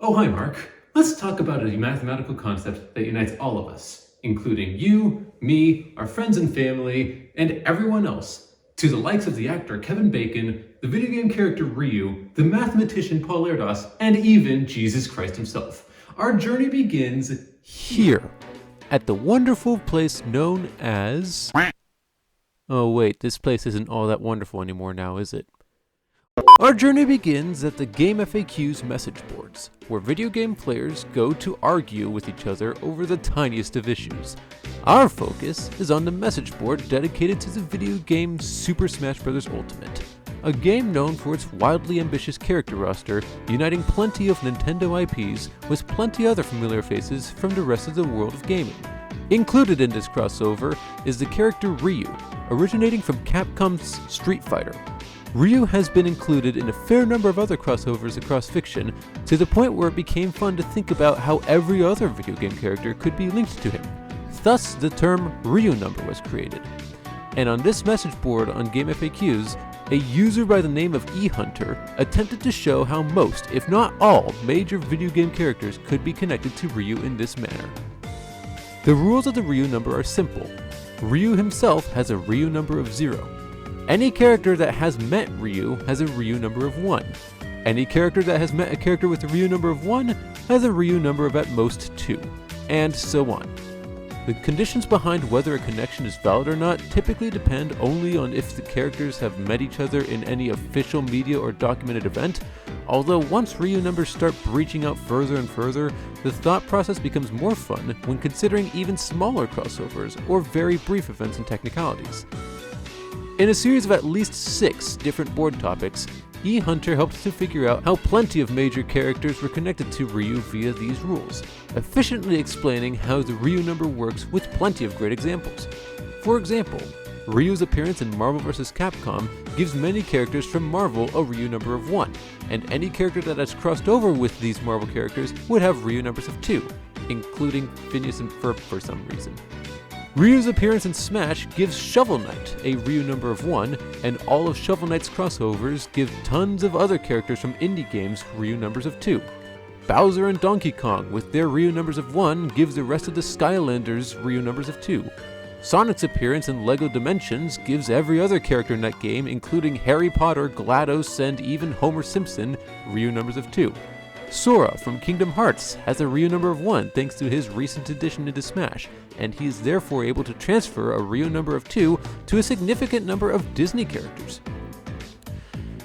Oh, hi, Mark. Let's talk about a mathematical concept that unites all of us, including you, me, our friends and family, and everyone else. To the likes of the actor Kevin Bacon, the video game character Ryu, the mathematician Paul Erdős, and even Jesus Christ himself. Our journey begins here, at the wonderful place known as... Oh wait, this place isn't all that wonderful anymore now, is it? Our journey begins at the GameFAQs message boards, where video game players go to argue with each other over the tiniest of issues. Our focus is on the message board dedicated to the video game Super Smash Bros. Ultimate, a game known for its wildly ambitious character roster, uniting plenty of Nintendo IPs with plenty other familiar faces from the rest of the world of gaming. Included in this crossover is the character Ryu, originating from Capcom's Street Fighter. Ryu has been included in a fair number of other crossovers across fiction, to the point where it became fun to think about how every other video game character could be linked to him. Thus, the term Ryu Number was created. And on this message board on GameFAQs, a user by the name of EHnter attempted to show how most, if not all, major video game characters could be connected to Ryu in this manner. The rules of the Ryu number are simple. Ryu himself has a Ryu number of 0. Any character that has met Ryu has a Ryu number of 1. Any character that has met a character with a Ryu number of 1 has a Ryu number of at most 2, and so on. The conditions behind whether a connection is valid or not typically depend only on if the characters have met each other in any official media or documented event, although once Ryu numbers start breaching out further and further, the thought process becomes more fun when considering even smaller crossovers or very brief events and technicalities. In a series of at least 6 different board topics, EHnter helped to figure out how plenty of major characters were connected to Ryu via these rules, efficiently explaining how the Ryu number works with plenty of great examples. For example, Ryu's appearance in Marvel vs. Capcom gives many characters from Marvel a Ryu number of 1, and any character that has crossed over with these Marvel characters would have Ryu numbers of 2, including Phineas and Ferb for some reason. Ryu's appearance in Smash gives Shovel Knight a Ryu number of 1, and all of Shovel Knight's crossovers give tons of other characters from indie games Ryu numbers of 2. Bowser and Donkey Kong with their Ryu numbers of 1 gives the rest of the Skylanders Ryu numbers of 2. Sonic's appearance in LEGO Dimensions gives every other character in that game, including Harry Potter, GLaDOS, and even Homer Simpson, Ryu numbers of 2. Sora from Kingdom Hearts has a Ryu number of 1 thanks to his recent addition into Smash, and he is therefore able to transfer a Ryu number of 2 to a significant number of Disney characters.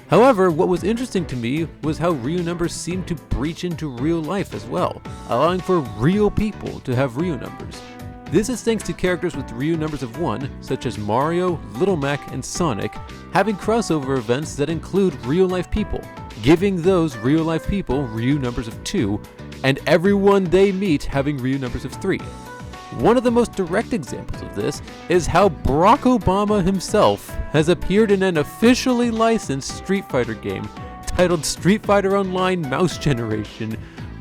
However, what was interesting to me was how Ryu numbers seem to breach into real life as well, allowing for real people to have Ryu numbers. This is thanks to characters with Ryu numbers of 1, such as Mario, Little Mac, and Sonic, having crossover events that include real-life people, giving those real-life people Ryu numbers of 2, and everyone they meet having Ryu numbers of 3. One of the most direct examples of this is how Barack Obama himself has appeared in an officially licensed Street Fighter game titled Street Fighter Online Mouse Generation,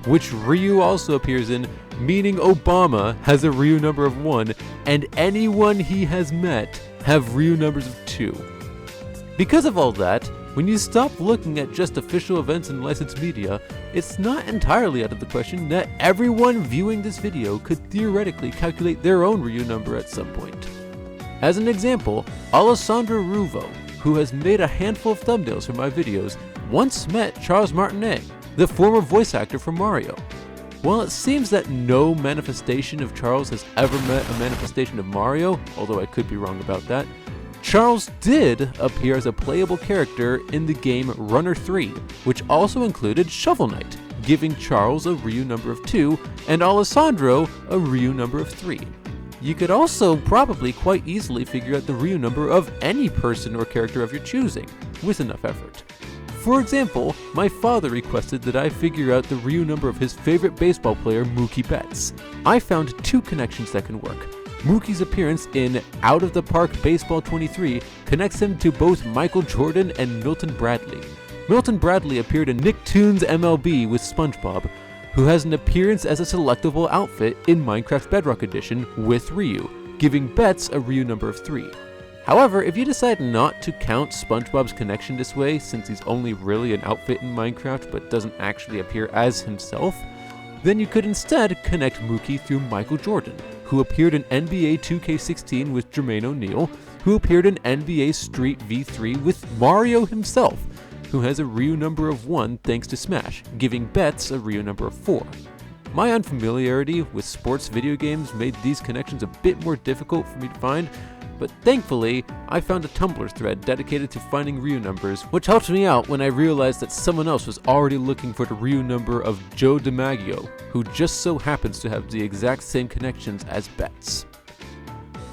which Ryu also appears in, meaning Obama has a Ryu number of 1, and anyone he has met have Ryu numbers of 2. Because of all that, when you stop looking at just official events and licensed media, it's not entirely out of the question that everyone viewing this video could theoretically calculate their own Ryu number at some point. As an example, Alessandro Ruvo, who has made a handful of thumbnails for my videos, once met Charles Martinet, the former voice actor for Mario. While it seems that no manifestation of Charles has ever met a manifestation of Mario, although I could be wrong about that, Charles did appear as a playable character in the game Runner 3, which also included Shovel Knight, giving Charles a Ryu number of 2 and Alessandro a Ryu number of 3. You could also probably quite easily figure out the Ryu number of any person or character of your choosing, with enough effort. For example, my father requested that I figure out the Ryu number of his favorite baseball player, Mookie Betts. I found 2 connections that can work. Mookie's appearance in Out of the Park Baseball 23 connects him to both Michael Jordan and Milton Bradley. Milton Bradley appeared in Nicktoons MLB with SpongeBob, who has an appearance as a selectable outfit in Minecraft Bedrock Edition with Ryu, giving Betts a Ryu number of 3. However, if you decide not to count SpongeBob's connection this way, since he's only really an outfit in Minecraft but doesn't actually appear as himself, then you could instead connect Mookie through Michael Jordan, who appeared in NBA 2K16 with Jermaine O'Neal, who appeared in NBA Street V3 with Mario himself, who has a Ryu number of 1 thanks to Smash, giving Betts a Ryu number of 4. My unfamiliarity with sports video games made these connections a bit more difficult for me to find, but thankfully, I found a Tumblr thread dedicated to finding Ryu numbers, which helped me out when I realized that someone else was already looking for the Ryu number of Joe DiMaggio, who just so happens to have the exact same connections as Betts.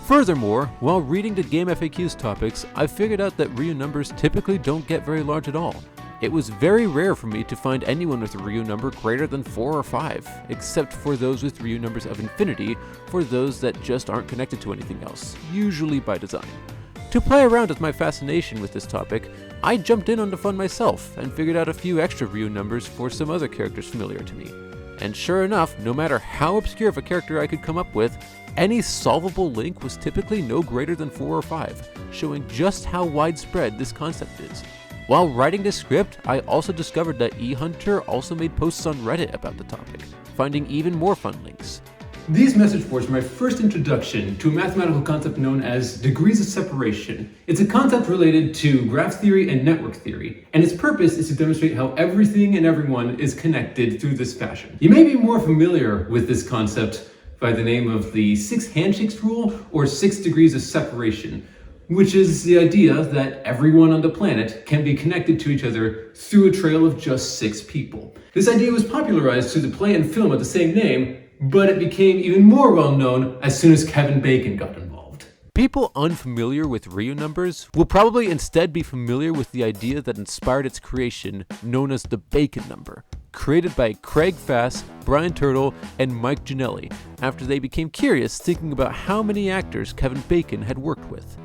Furthermore, while reading the GameFAQs topics, I figured out that Ryu numbers typically don't get very large at all. It was very rare for me to find anyone with a Ryu number greater than 4 or 5, except for those with Ryu numbers of infinity, for those that just aren't connected to anything else, usually by design. To play around with my fascination with this topic, I jumped in on the fun myself and figured out a few extra Ryu numbers for some other characters familiar to me. And sure enough, no matter how obscure of a character I could come up with, any solvable link was typically no greater than 4 or 5, showing just how widespread this concept is. While writing this script, I also discovered that EHnter also made posts on Reddit about the topic, finding even more fun links. These message boards were my first introduction to a mathematical concept known as degrees of separation. It's a concept related to graph theory and network theory, and its purpose is to demonstrate how everything and everyone is connected through this fashion. You may be more familiar with this concept by the name of the 6 handshakes rule or 6 degrees of separation, which is the idea that everyone on the planet can be connected to each other through a trail of just 6 people. This idea was popularized through the play and film of the same name, but it became even more well known as soon as Kevin Bacon got involved. People unfamiliar with Ryu numbers will probably instead be familiar with the idea that inspired its creation, known as the Bacon number, created by Craig Fass, Brian Turtle, and Mike Gianelli, after they became curious thinking about how many actors Kevin Bacon had worked with.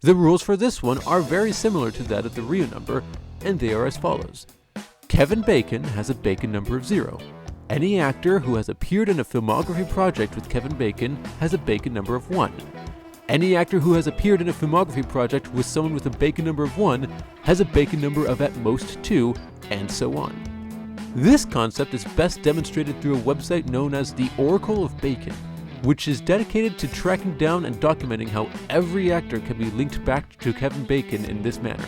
The rules for this one are very similar to that of the Ryu number, and they are as follows. Kevin Bacon has a Bacon number of 0. Any actor who has appeared in a filmography project with Kevin Bacon has a Bacon number of 1. Any actor who has appeared in a filmography project with someone with a Bacon number of 1 has a Bacon number of at most 2, and so on. This concept is best demonstrated through a website known as the Oracle of Bacon, which is dedicated to tracking down and documenting how every actor can be linked back to Kevin Bacon in this manner.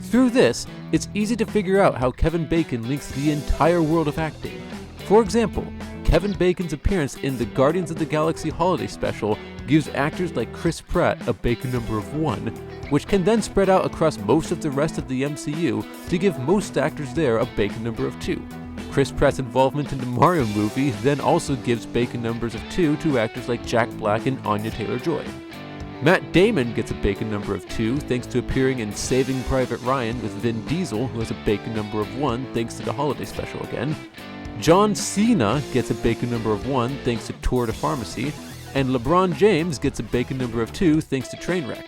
Through this, it's easy to figure out how Kevin Bacon links the entire world of acting. For example, Kevin Bacon's appearance in the Guardians of the Galaxy Holiday Special gives actors like Chris Pratt a Bacon number of 1, which can then spread out across most of the rest of the MCU to give most actors there a Bacon number of 2. Chris Pratt's involvement in the Mario movie then also gives Bacon numbers of 2 to actors like Jack Black and Anya Taylor-Joy. Matt Damon gets a Bacon number of 2 thanks to appearing in Saving Private Ryan with Vin Diesel, who has a Bacon number of 1 thanks to the holiday special again. John Cena gets a Bacon number of 1 thanks to Tour de Pharmacy, and LeBron James gets a Bacon number of 2 thanks to Trainwreck.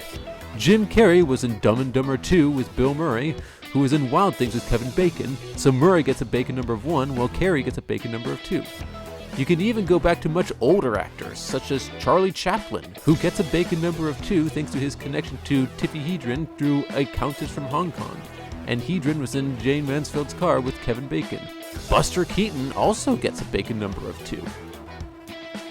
Jim Carrey was in Dumb and Dumber 2 with Bill Murray, who was in Wild Things with Kevin Bacon, so Murray gets a Bacon number of 1 while Carrey gets a Bacon number of 2. You can even go back to much older actors, such as Charlie Chaplin, who gets a Bacon number of 2 thanks to his connection to Tippi Hedren through a Countess from Hong Kong, and Hedren was in Jane Mansfield's car with Kevin Bacon. Buster Keaton also gets a Bacon number of 2.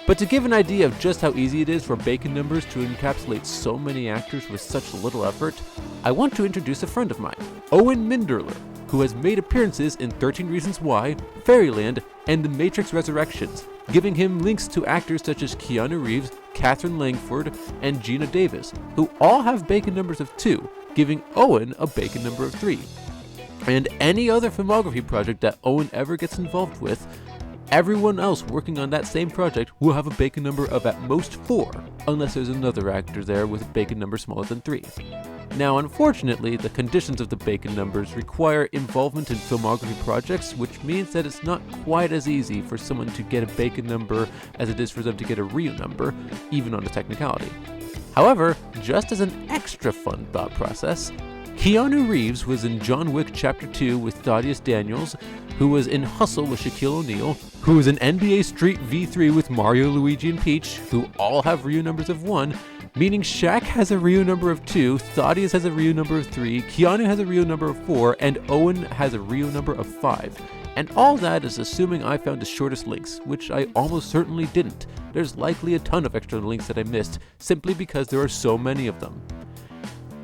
But to give an idea of just how easy it is for Bacon numbers to encapsulate so many actors with such little effort, I want to introduce a friend of mine, Owen Minderler, who has made appearances in 13 Reasons Why, Fairyland, and The Matrix Resurrections, giving him links to actors such as Keanu Reeves, Catherine Langford, and Gina Davis, who all have Bacon numbers of 2, giving Owen a Bacon number of 3. And any other filmography project that Owen ever gets involved with, everyone else working on that same project will have a Bacon number of at most 4, unless there's another actor there with a Bacon number smaller than 3. Now, unfortunately, the conditions of the Bacon numbers require involvement in filmography projects, which means that it's not quite as easy for someone to get a Bacon number as it is for them to get a Ryu number, even on a technicality. However, just as an extra fun thought process, Keanu Reeves was in John Wick Chapter 2 with Thaddeus Daniels, who was in Hustle with Shaquille O'Neal, who was in NBA Street V3 with Mario, Luigi, and Peach, who all have Ryu numbers of 1, meaning Shaq has a Ryu number of 2, Thaddeus has a Ryu number of 3, Keanu has a Ryu number of 4, and Owen has a Ryu number of 5. And all that is assuming I found the shortest links, which I almost certainly didn't. There's likely a ton of extra links that I missed, simply because there are so many of them.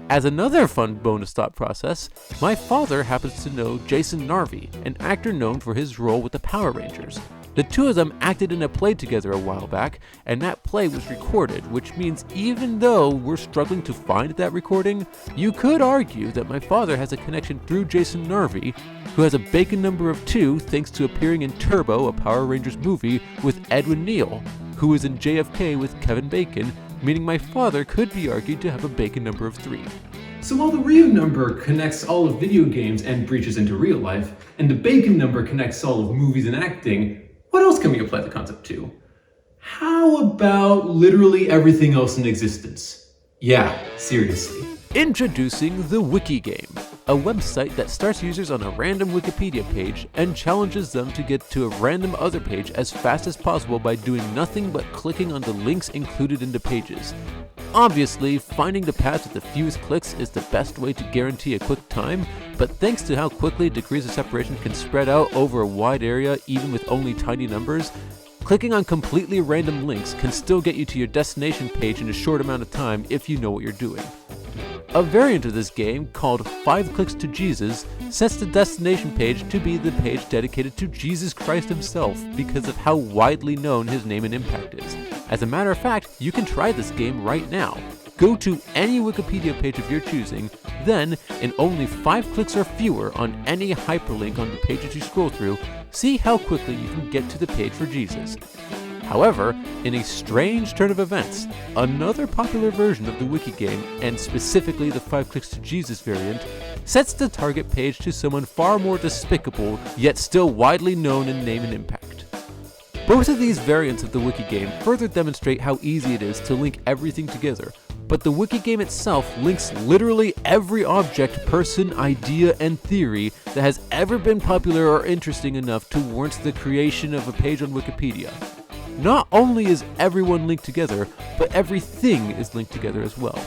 As another fun bonus thought process, my father happens to know Jason Narvey, an actor known for his role with the Power Rangers. The two of them acted in a play together a while back, and that play was recorded, which means even though we're struggling to find that recording, you could argue that my father has a connection through Jason Narvey, who has a Bacon number of 2 thanks to appearing in Turbo, a Power Rangers movie, with Edwin Neal, who was in JFK with Kevin Bacon, meaning my father could be argued to have a Bacon number of 3. So while the Ryu number connects all of video games and breaches into real life, and the Bacon number connects all of movies and acting, what else can we apply the concept to? How about literally everything else in existence? Yeah, seriously. Introducing the Wiki Game, a website that starts users on a random Wikipedia page and challenges them to get to a random other page as fast as possible by doing nothing but clicking on the links included in the pages. Obviously, finding the paths with the fewest clicks is the best way to guarantee a quick time, but thanks to how quickly degrees of separation can spread out over a wide area even with only tiny numbers, clicking on completely random links can still get you to your destination page in a short amount of time if you know what you're doing. A variant of this game, called 5 Clicks to Jesus, sets the destination page to be the page dedicated to Jesus Christ himself because of how widely known his name and impact is. As a matter of fact, you can try this game right now. Go to any Wikipedia page of your choosing, then, in only 5 clicks or fewer on any hyperlink on the pages you scroll through, see how quickly you can get to the page for Jesus. However, in a strange turn of events, another popular version of the Wiki Game, and specifically the 5 Clicks to Jesus variant, sets the target page to someone far more despicable, yet still widely known in name and impact. Both of these variants of the Wiki Game further demonstrate how easy it is to link everything together, but the Wiki Game itself links literally every object, person, idea, and theory that has ever been popular or interesting enough to warrant the creation of a page on Wikipedia. Not only is everyone linked together, but everything is linked together as well.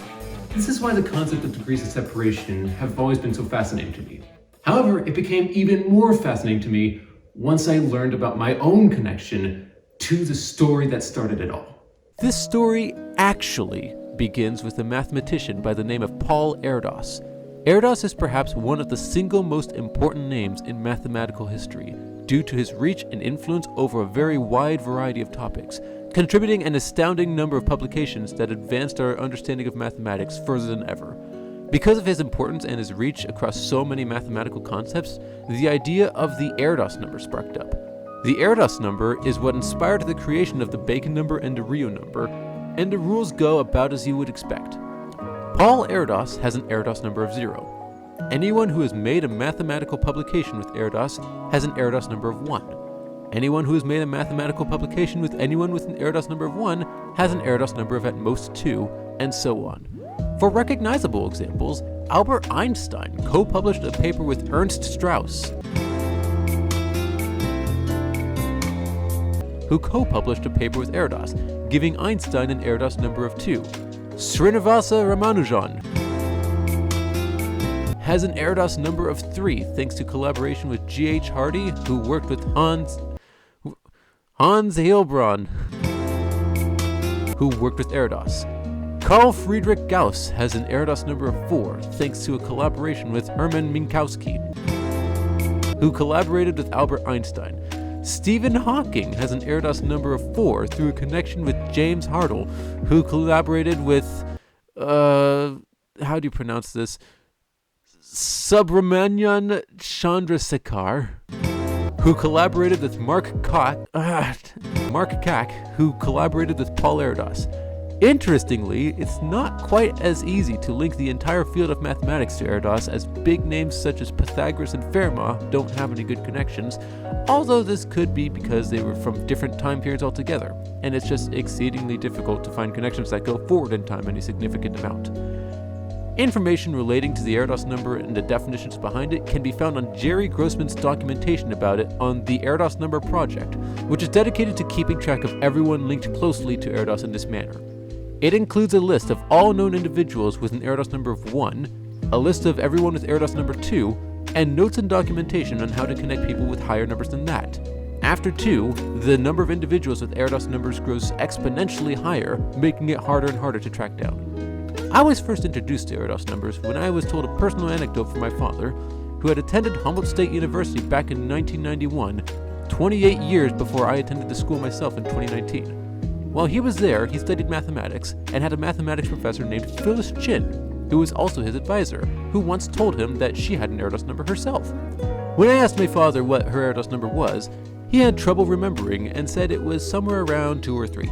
This is why the concept of degrees of separation have always been so fascinating to me. However, it became even more fascinating to me once I learned about my own connection to the story that started it all. This story actually begins with a mathematician by the name of Paul Erdős. Erdős is perhaps one of the single most important names in mathematical history, due to his reach and influence over a very wide variety of topics, contributing an astounding number of publications that advanced our understanding of mathematics further than ever. Because of his importance and his reach across so many mathematical concepts, the idea of the Erdős number sparked up. The Erdős number is what inspired the creation of the Bacon number and the Ryu number, and the rules go about as you would expect. Paul Erdős has an Erdős number of 0. Anyone who has made a mathematical publication with Erdős has an Erdős number of 1. Anyone who has made a mathematical publication with anyone with an Erdős number of 1 has an Erdős number of at most 2, and so on. For recognizable examples, Albert Einstein co-published a paper with Ernst Strauss, who co-published a paper with Erdős, giving Einstein an Erdős number of 2. Srinivasa Ramanujan has an Erdős number of 3 thanks to collaboration with G.H. Hardy, who worked with Hans Hilbron, who worked with Erdős. Carl Friedrich Gauss has an Erdős number of 4 thanks to a collaboration with Hermann Minkowski, who collaborated with Albert Einstein. Stephen Hawking has an Erdős number of 4 through a connection with James Hartle, who collaborated with, how do you pronounce this? Subramanian Chandrasekhar, who collaborated with Mark Kack, who collaborated with Paul Erdős. Interestingly, it's not quite as easy to link the entire field of mathematics to Erdős, as big names such as Pythagoras and Fermat don't have any good connections, although this could be because they were from different time periods altogether, and it's just exceedingly difficult to find connections that go forward in time any significant amount. Information relating to the Erdős number and the definitions behind it can be found on Jerry Grossman's documentation about it on the Erdős Number project, which is dedicated to keeping track of everyone linked closely to Erdős in this manner. It includes a list of all known individuals with an Erdős number of 1, a list of everyone with Erdős number 2, and notes and documentation on how to connect people with higher numbers than that. After 2, the number of individuals with Erdős numbers grows exponentially higher, making it harder and harder to track down. I was first introduced to Erdős numbers when I was told a personal anecdote from my father, who had attended Humboldt State University back in 1991, 28 years before I attended the school myself in 2019. While he was there, he studied mathematics and had a mathematics professor named Phyllis Chinn, who was also his advisor, who once told him that she had an Erdős number herself. When I asked my father what her Erdős number was, he had trouble remembering and said it was somewhere around 2 or 3.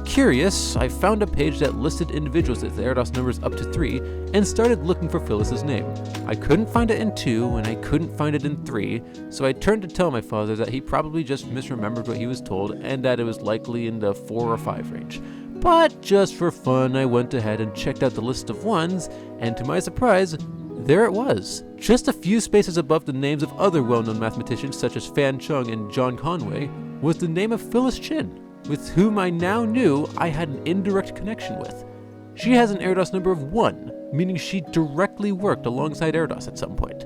Curious, I found a page that listed individuals with Erdős numbers up to 3 and started looking for Phyllis's name. I couldn't find it in 2 and I couldn't find it in 3, so I turned to tell my father that he probably just misremembered what he was told and that it was likely in the 4 or 5 range. But just for fun, I went ahead and checked out the list of 1s, and to my surprise, there it was. Just a few spaces above the names of other well-known mathematicians such as Fan Chung and John Conway was the name of Phyllis Chinn, with whom I now knew I had an indirect connection with. She has an Erdős number of 1, meaning she directly worked alongside Erdős at some point.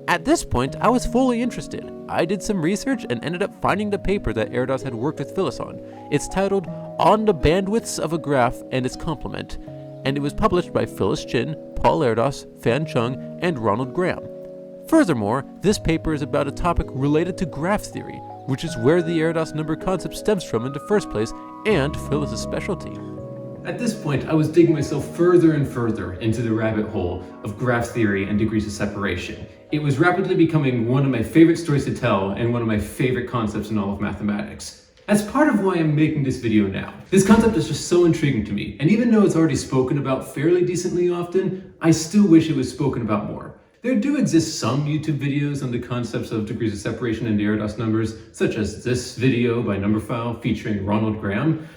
At this point, I was fully interested. I did some research and ended up finding the paper that Erdős had worked with Phyllis on. It's titled On the Bandwidths of a Graph and Its Complement, and it was published by Phyllis Chinn, Paul Erdős, Fan Chung, and Ronald Graham. Furthermore, this paper is about a topic related to graph theory, which is where the Erdős number concept stems from in the first place, and Phyllis's specialty. At this point, I was digging myself further and further into the rabbit hole of graph theory and degrees of separation. It was rapidly becoming one of my favorite stories to tell and one of my favorite concepts in all of mathematics. That's part of why I'm making this video now. This concept is just so intriguing to me, and even though it's already spoken about fairly decently often, I still wish it was spoken about more. There do exist some YouTube videos on the concepts of degrees of separation and the Erdős numbers, such as this video by Numberphile featuring Ronald Graham,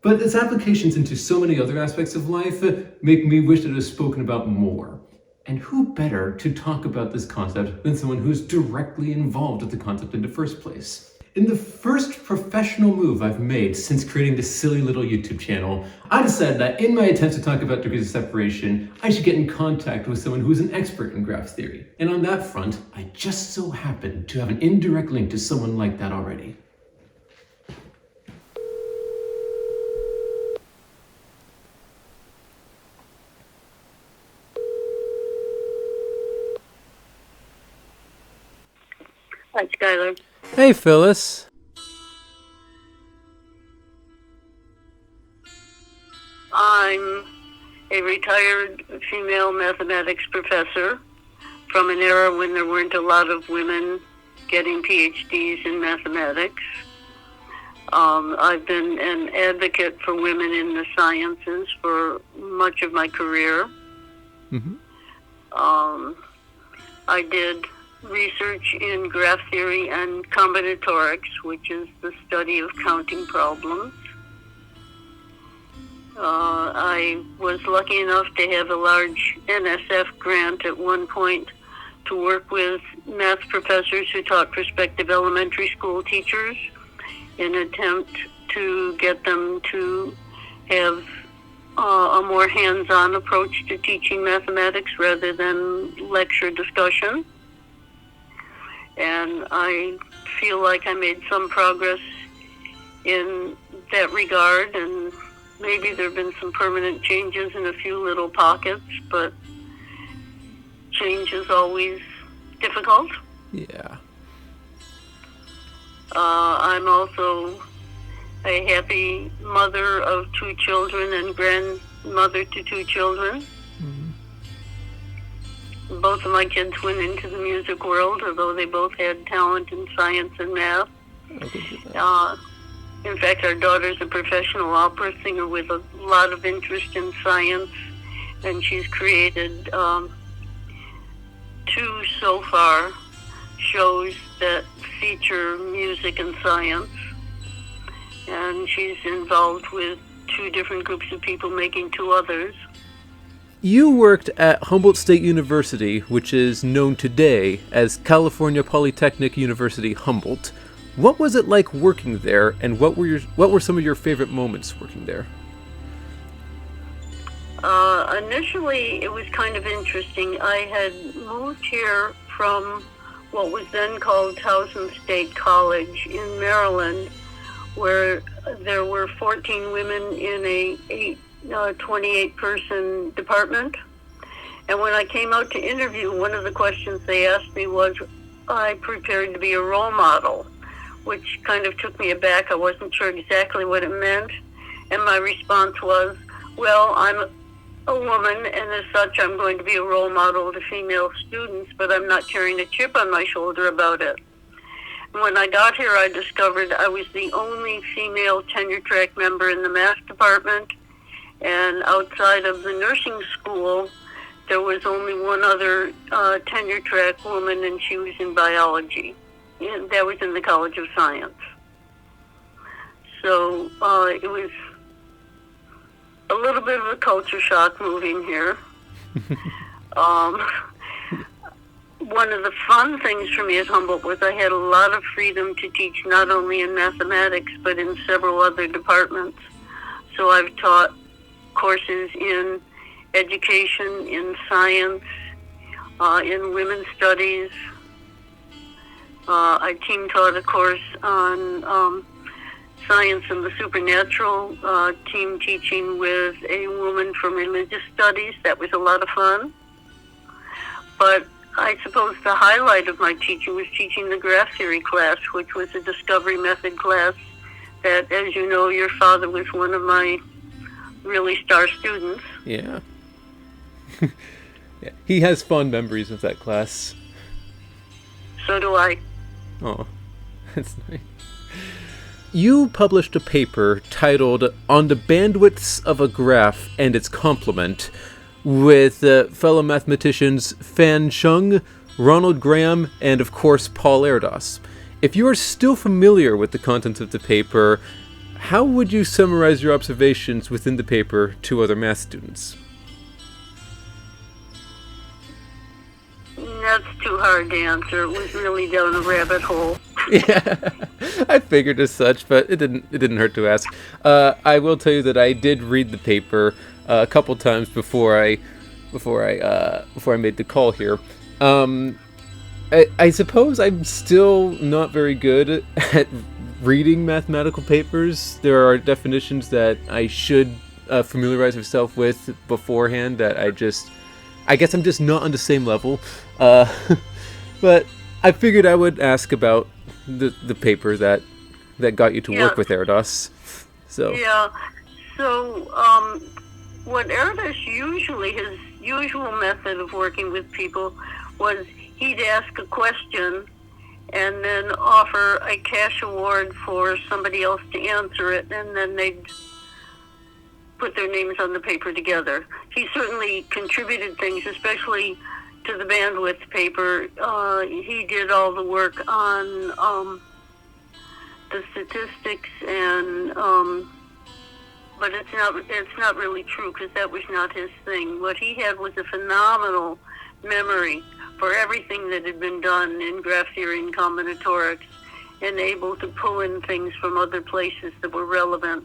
but its applications into so many other aspects of life make me wish that it was spoken about more. And who better to talk about this concept than someone who's directly involved with the concept in the first place? In the first professional move I've made since creating this silly little YouTube channel, I decided that in my attempts to talk about degrees of separation, I should get in contact with someone who's an expert in graph theory. And on that front, I just so happen to have an indirect link to someone like that already. Hi, Skyler. Hey, Phyllis. I'm a retired female mathematics professor from an era when there weren't a lot of women getting PhDs in mathematics. I've been an advocate for women in the sciences for much of my career. Mm-hmm. I did research in graph theory and combinatorics, which is the study of counting problems. I was lucky enough to have a large NSF grant at one point to work with math professors who taught prospective elementary school teachers in an attempt to get them to have a more hands-on approach to teaching mathematics rather than lecture discussion. And I feel like I made some progress in that regard, and maybe there have been some permanent changes in a few little pockets, but change is always difficult. Yeah. I'm also a happy mother of 2 children and grandmother to 2 children. Both of my kids went into the music world, although they both had talent in science and math. In fact, our daughter's a professional opera singer with a lot of interest in science, and she's created 2 so far shows that feature music and science. And she's involved with 2 different groups of people making 2 others. You worked at Humboldt State University, which is known today as California Polytechnic University Humboldt. What was it like working there, and what were some of your favorite moments working there? Initially, it was kind of interesting. I had moved here from what was then called Towson State College in Maryland, where there were 14 women in a 28-person department. And when I came out to interview, one of the questions they asked me was, I prepared to be a role model, which kind of took me aback. I wasn't sure exactly what it meant. And my response was, well, I'm a woman, and as such, I'm going to be a role model to female students, but I'm not carrying a chip on my shoulder about it. When I got here, I discovered I was the only female tenure track member in the math department, and outside of the nursing school, there was only one other tenure track woman, and she was in biology. And that was in the College of Science. So it was a little bit of a culture shock moving here. One of the fun things for me at Humboldt was I had a lot of freedom to teach not only in mathematics, but in several other departments. So I've taught courses in education, in science, in women's studies. I team taught a course on science and the supernatural, team teaching with a woman from religious studies. That was a lot of fun. But I suppose the highlight of my teaching was teaching the graph theory class, which was a discovery method class that, as you know, your father was one of my really star students. Yeah. Yeah. He has fond memories of that class. So do I. Oh, that's nice. You published a paper titled On the Bandwidths of a Graph and Its Complement with fellow mathematicians Fan Chung, Ronald Graham, and of course Paul Erdős. If you are still familiar with the contents of the paper, how would you summarize your observations within the paper to other math students? That's too hard to answer. It was really down a rabbit hole. Yeah, I figured as such, but it didn't hurt to ask. I will tell you that I did read the paper a couple times before I made the call here. I suppose I'm still not very good at reading mathematical papers. There are definitions that I should familiarize myself with beforehand that I guess I'm just not on the same level. But I figured I would ask about the paper that got you to work with Erdős. So yeah. So what Erdős his usual method of working with people was he'd ask a question and then offer a cash award for somebody else to answer it, and then they'd put their names on the paper together. He certainly contributed things, especially to the bandwidth paper. He did all the work on the statistics, and but it's not really true because that was not his thing. What he had was a phenomenal memory for everything that had been done in graph theory and combinatorics, and able to pull in things from other places that were relevant.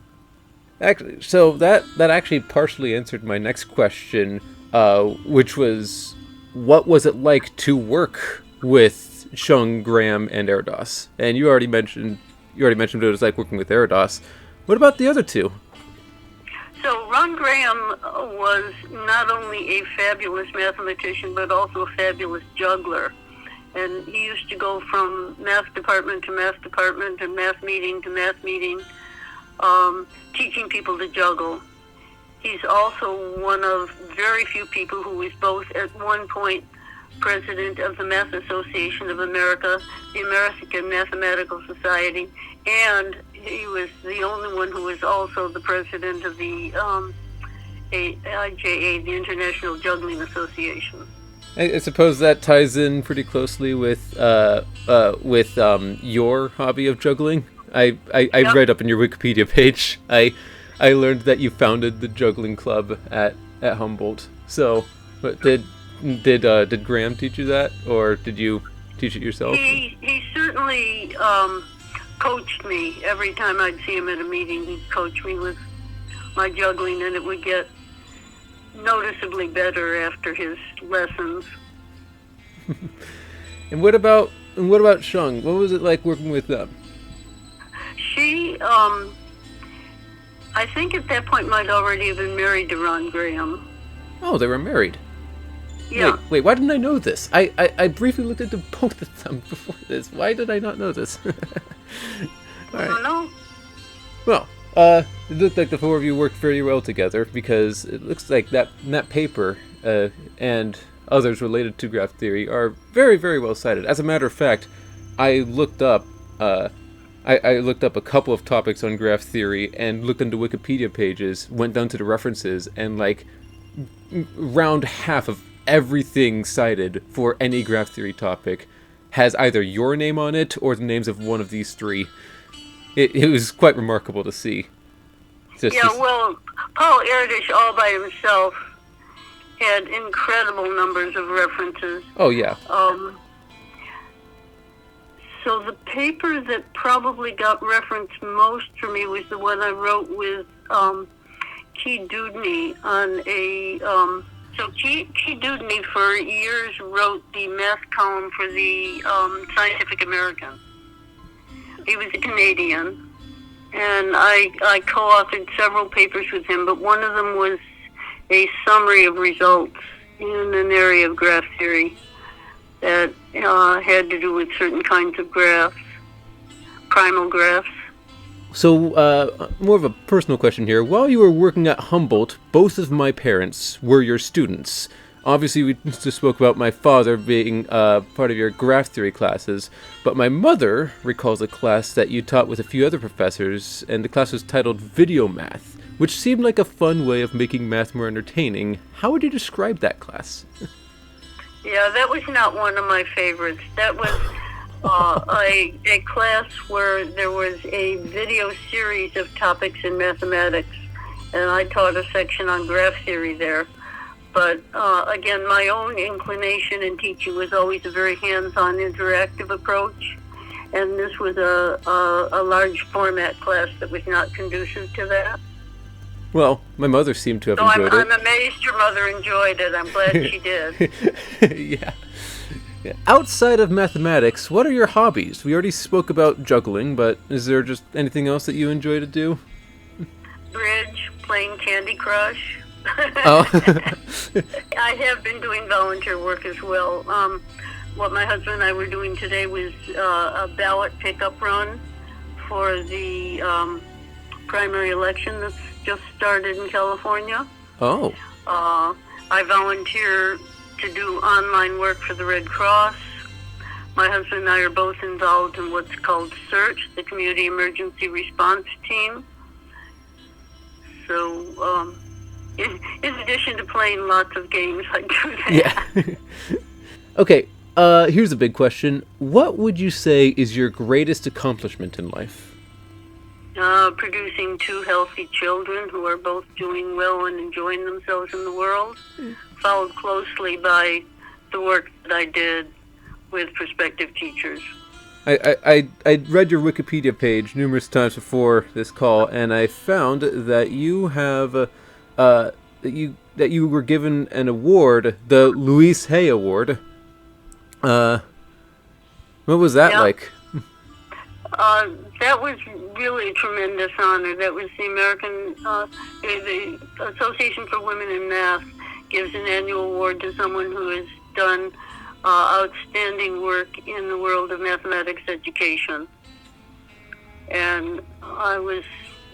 Actually, so that actually partially answered my next question, which was, what was it like to work with Chung, Graham, and Erdős? And you already mentioned what it was like working with Erdős. What about the other two? So Ron Graham was not only a fabulous mathematician, but also a fabulous juggler. And he used to go from math department to math department and math meeting to math meeting, teaching people to juggle. He's also one of very few people who was both at one point president of the Math Association of America, the American Mathematical Society, and he was the only one who was also the president of the IJA, the International Juggling Association. I suppose that ties in pretty closely with your hobby of juggling. I Yep. read up on your Wikipedia page. I learned that you founded the juggling club at Humboldt. So, but did Graham teach you that, or did you teach it yourself? He certainly coached me. Every time I'd see him at a meeting, he'd coach me with my juggling, and it would get noticeably better after his lessons. And what about Shung? What was it like working with them? She, I think at that point might already have been married to Ron Graham. Oh, they were married. Yeah. Wait, why didn't I know this? I briefly looked into both of them before this. Why did I not know this? All right. I don't know. Well, it looked like the four of you worked very well together, because it looks like that paper and others related to graph theory are very, very well cited. As a matter of fact, I looked up I looked up a couple of topics on graph theory and looked into Wikipedia pages, went down to the references, and like around half of everything cited for any graph theory topic has either your name on it or the names of one of these three. It was quite remarkable to see. Well, Paul Erdős all by himself had incredible numbers of references. Oh, yeah. So the paper that probably got referenced most for me was the one I wrote with Key Dudney on a... So Key Dudney for years wrote the math column for the Scientific American. He was a Canadian, and I co-authored several papers with him, but one of them was a summary of results in an area of graph theory that had to do with certain kinds of graphs, primal graphs. So, more of a personal question here. While you were working at Humboldt, both of my parents were your students. Obviously, we just spoke about my father being part of your graph theory classes, but my mother recalls a class that you taught with a few other professors, and the class was titled Video Math, which seemed like a fun way of making math more entertaining. How would you describe that class? Yeah, that was not one of my favorites. That was a class where there was a video series of topics in mathematics, and I taught a section on graph theory there. But again, my own inclination in teaching was always a very hands-on interactive approach, and this was a large format class that was not conducive to that. Well, my mother seemed to have enjoyed it. I'm amazed your mother enjoyed it. I'm glad she did. Yeah. Outside of mathematics, what are your hobbies? We already spoke about juggling, but is there just anything else that you enjoy to do? Bridge, playing Candy Crush. Oh. I have been doing volunteer work as well. What my husband and I were doing today was a ballot pickup run for the primary election that's just started in California. Oh. I volunteer to do online work for the Red Cross. My husband and I are both involved in what's called SEARCH, the Community Emergency Response Team. So, in addition to playing lots of games, I do that. Yeah. Okay, here's a big question. What would you say is your greatest accomplishment in life? Producing two healthy children who are both doing well and enjoying themselves in the world, followed closely by the work that I did with prospective teachers. I read your Wikipedia page numerous times before this call, and I found that you have that you were given an award, the Louise Hay Award. What was that like? That was really a tremendous honor. That was the American, the Association for Women in Math gives an annual award to someone who has done outstanding work in the world of mathematics education. And I was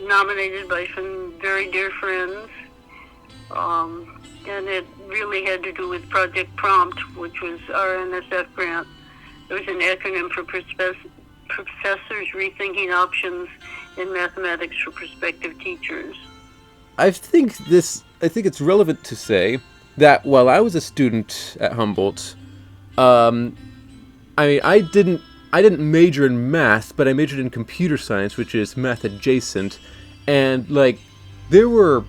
nominated by some very dear friends, and it really had to do with Project Prompt, which was our NSF grant. It was an acronym for Professors Rethinking Options in Mathematics for Prospective Teachers. I think it's relevant to say that while I was a student at Humboldt, I didn't major in math, but I majored in computer science, which is math adjacent, and like there were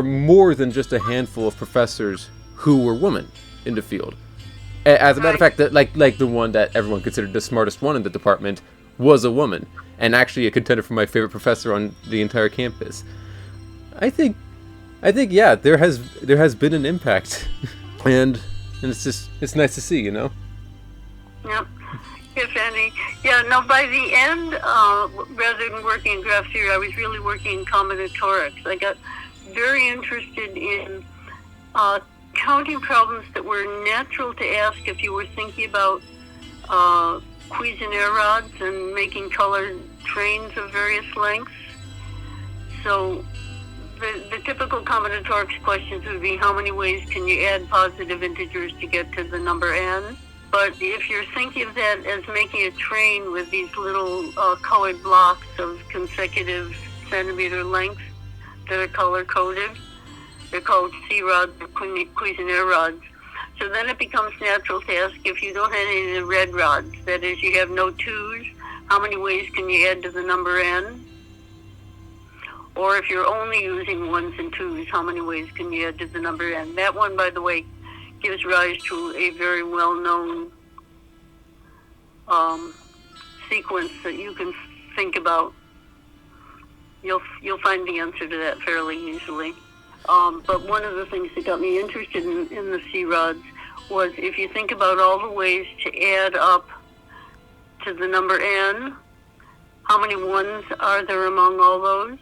more than just a handful of professors who were women in the field. As a matter of fact, that like the one that everyone considered the smartest one in the department was a woman, and actually a contender for my favorite professor on the entire campus. I think I think there has been an impact, and it's nice to see, Yep. If any. Yeah, no, by the end, rather than working in graph theory, I was really working in combinatorics. I got very interested in counting problems that were natural to ask if you were thinking about Cuisenaire rods and making colored trains of various lengths. So the typical combinatorics questions would be how many ways can you add positive integers to get to the number n? But if you're thinking of that as making a train with these little colored blocks of consecutive centimeter lengths that are color-coded, they're called C-rods or Cuisenaire rods. So then it becomes natural to ask if you don't have any of the red rods, that is, you have no 2's, how many ways can you add to the number n? Or if you're only using 1's and 2's, how many ways can you add to the number n? That one, by the way, gives rise to a very well-known sequence that you can think about. You'll find the answer to that fairly easily. But one of the things that got me interested in the C-rods was if you think about all the ways to add up to the number n, how many 1's are there among all those?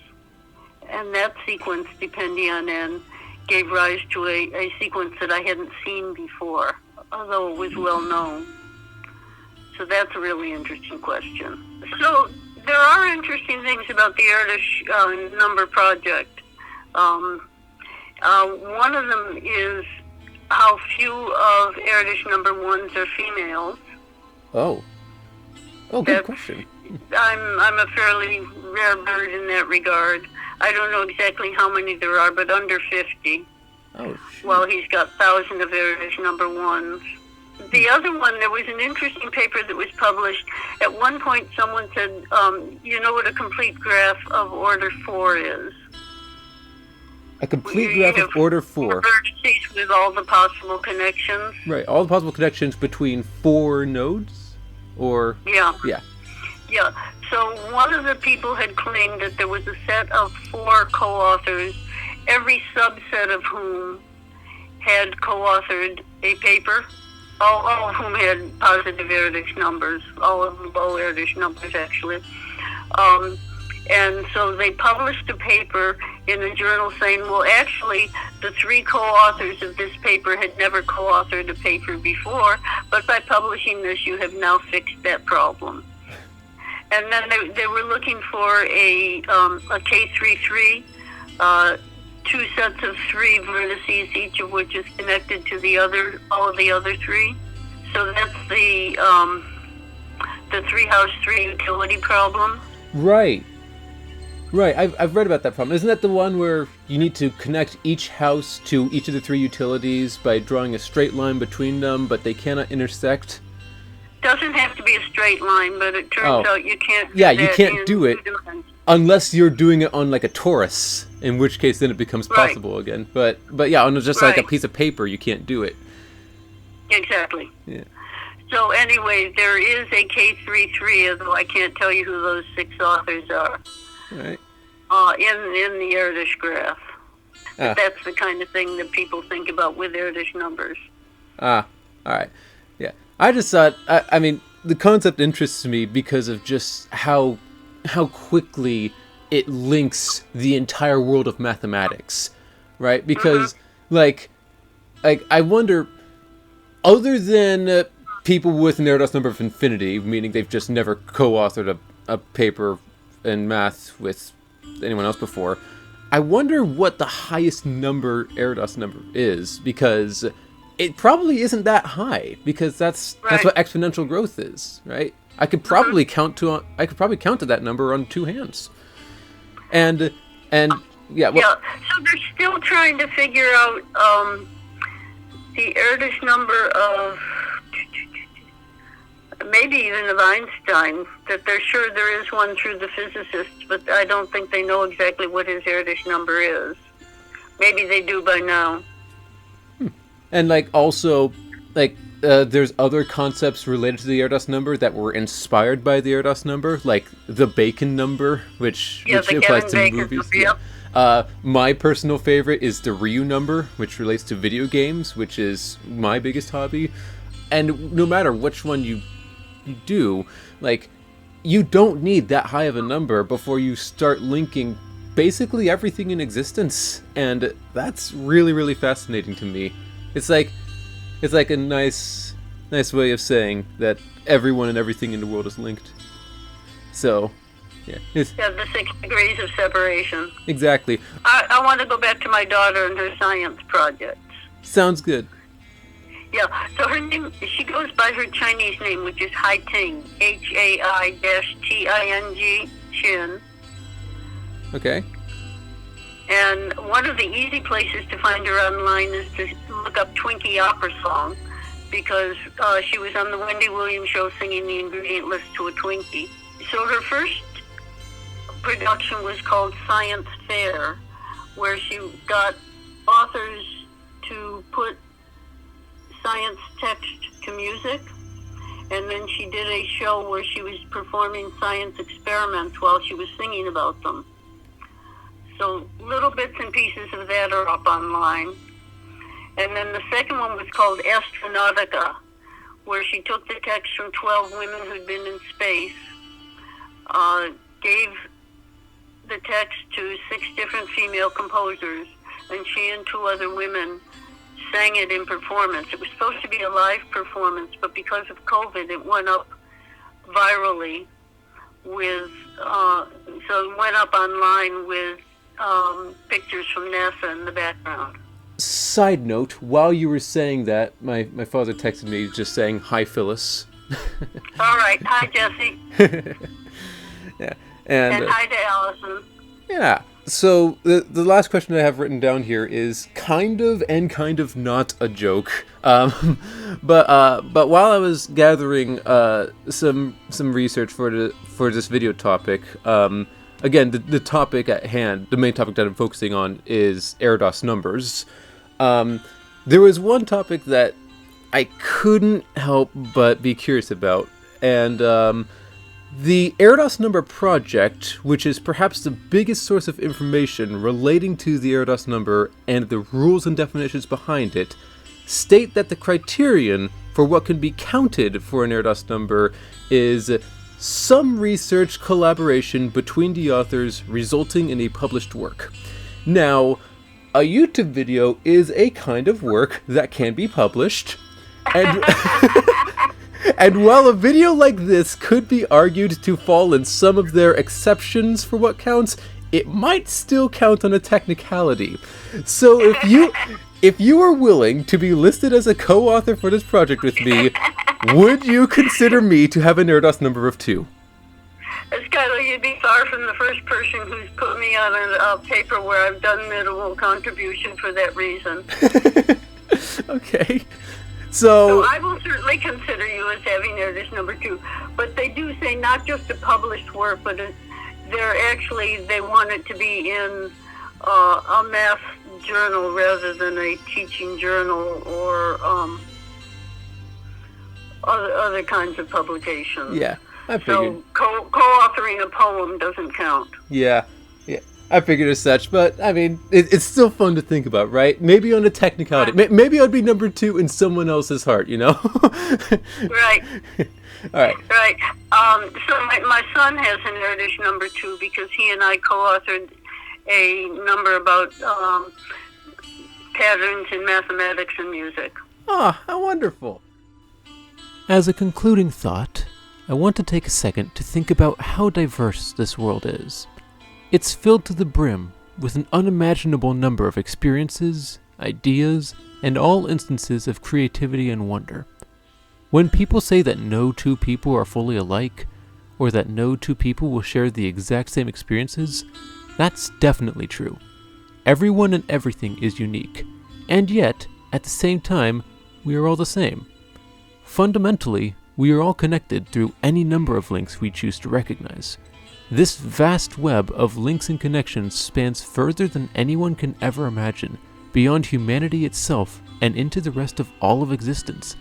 And that sequence, depending on n, gave rise to a sequence that I hadn't seen before, although it was well known. So that's a really interesting question. So there are interesting things about the Erdős number project. One of them is how few of Erdős number 1's are females. Oh, good question. I'm a fairly rare bird in that regard. I don't know exactly how many there are, but under 50. Oh, sure. Well, he's got 1,000 of Erdős number 1's. The other one, there was an interesting paper that was published. At one point, someone said, you know what a complete graph of order 4 is? A complete graph of order 4. Vertices with all the possible connections. Right, all the possible connections between 4 nodes? Or... Yeah. Yeah. Yeah. So one of the people had claimed that there was a set of 4 co-authors, every subset of whom had co-authored a paper, all of whom had positive Erdős numbers, all of them low Erdős numbers, actually. And so they published a paper in a journal saying, well, actually, the 3 co-authors of this paper had never co-authored a paper before, but by publishing this, you have now fixed that problem. And then they were looking for a K33, 2 sets of 3 vertices, each of which is connected to all of the other 3. So that's the 3-house 3 utility problem. Right. I've read about that problem. Isn't that the one where you need to connect each house to each of the 3 utilities by drawing a straight line between them, but they cannot intersect? Doesn't have to be a straight line, but it turns out you can't do you can't do it unless you're doing it on like a torus, in which case then it becomes possible again. But yeah, on just like a piece of paper, you can't do it. Exactly. Yeah. So anyway, there is a K33, although I can't tell you who those 6 authors are. Right. In the Erdős graph. That's the kind of thing that people think about with Erdős numbers. All right. Yeah. I just thought, I mean, the concept interests me because of just how quickly it links the entire world of mathematics, right? Because, like I wonder, other than people with an Erdős number of infinity, meaning they've just never co-authored a paper in math with anyone else before, I wonder what the highest number Erdős number is, because it probably isn't that high, because that's what exponential growth is, right? I could probably count to that number on 2 hands. And yeah. Well, so they're still trying to figure out the Erdős number of maybe even of Einstein, that they're sure there is one through the physicists, but I don't think they know exactly what his Erdős number is. Maybe they do by now. And like also, like there's other concepts related to the Erdős number that were inspired by the Erdős number, like the bacon number, which applies to movies. Yep. My personal favorite is the Ryu number, which relates to video games, which is my biggest hobby. And no matter which one you do, like, you don't need that high of a number before you start linking basically everything in existence. And that's really, really fascinating to me. It's like a nice way of saying that everyone and everything in the world is linked. So, yeah. The 6 degrees of separation. Exactly. I want to go back to my daughter and her science projects. Sounds good. Yeah, so her name, she goes by her Chinese name, which is Hai Ting, Hai-Ting, Chin. Okay. And one of the easy places to find her online is to look up Twinkie Opera Song, because she was on the Wendy Williams show singing the ingredient list to a Twinkie. So her first production was called Science Fair, where she got authors to put science text to music, and then she did a show where she was performing science experiments while she was singing about them. So little bits and pieces of that are up online. And then the second one was called Astronautica, where she took the text from 12 women who'd been in space, gave the text to 6 different female composers, and she and 2 other women sang it in performance. It was supposed to be a live performance, but because of COVID, it went up virally with, so it went up online with pictures from NASA in the background. Side note, while you were saying that, my father texted me just saying, "Hi, Phyllis." All right. Hi, Jesse. Yeah. And hi to Allison. Yeah. So the last question I have written down here is kind of and kind of not a joke. But while I was gathering some research for this video topic, again, the topic at hand, the main topic that I'm focusing on is Erdős numbers. There was one topic that I couldn't help but be curious about, and the Erdős number project, which is perhaps the biggest source of information relating to the Erdős number and the rules and definitions behind it, state that the criterion for what can be counted for an Erdős number is some research collaboration between the authors resulting in a published work. Now, a YouTube video is a kind of work that can be published, and and while a video like this could be argued to fall in some of their exceptions for what counts, it might still count on a technicality. So if you are willing to be listed as a co-author for this project with me, would you consider me to have an Erdős number of 2? Skyler, you'd be far from the first person who's put me on a paper where I've done minimal contribution for that reason. Okay. So I will certainly consider you as having Erdős number 2. But they do say not just a published work, but they want it to be in a math journal rather than a teaching journal or other kinds of publications. Yeah, I figured. So co-authoring a poem doesn't count. Yeah, I figured as such, but I mean, it's still fun to think about, right? Maybe on a technicality. Maybe I'd be number 2 in someone else's heart, you know? Right. All right. Right. So my son has an Erdős number 2 because he and I co-authored a number about patterns in mathematics and music. Ah, how wonderful. As a concluding thought, I want to take a second to think about how diverse this world is. It's filled to the brim with an unimaginable number of experiences, ideas, and all instances of creativity and wonder. When people say that no 2 people are fully alike, or that no 2 people will share the exact same experiences, that's definitely true. Everyone and everything is unique, and yet, at the same time, we are all the same. Fundamentally, we are all connected through any number of links we choose to recognize. This vast web of links and connections spans further than anyone can ever imagine, beyond humanity itself and into the rest of all of existence.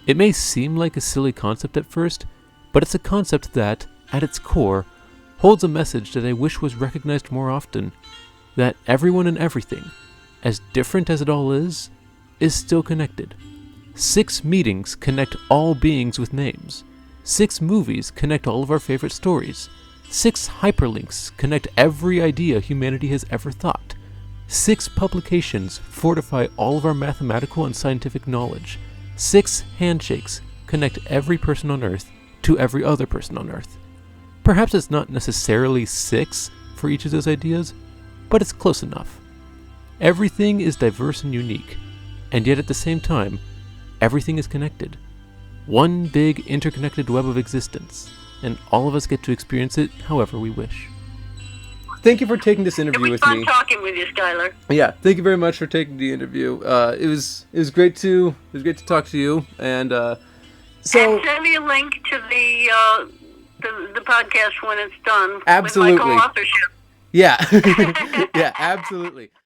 It may seem like a silly concept at first, but it's a concept that, at its core, holds a message that I wish was recognized more often, that everyone and everything, as different as it all is still connected. 6 meetings connect all beings with names. 6 movies connect all of our favorite stories. 6 hyperlinks connect every idea humanity has ever thought. 6 publications fortify all of our mathematical and scientific knowledge. 6 handshakes connect every person on Earth to every other person on Earth. Perhaps it's not necessarily 6 for each of those ideas, but it's close enough. Everything is diverse and unique, and yet at the same time, everything is connected. One big interconnected web of existence, and all of us get to experience it however we wish. Thank you for taking this interview with me. It was fun talking with you, Skyler. Yeah, thank you very much for taking the interview. It was great to talk to you, and And send me a link to the podcast when it's done. Absolutely. With my co-authorship. Yeah, yeah, absolutely.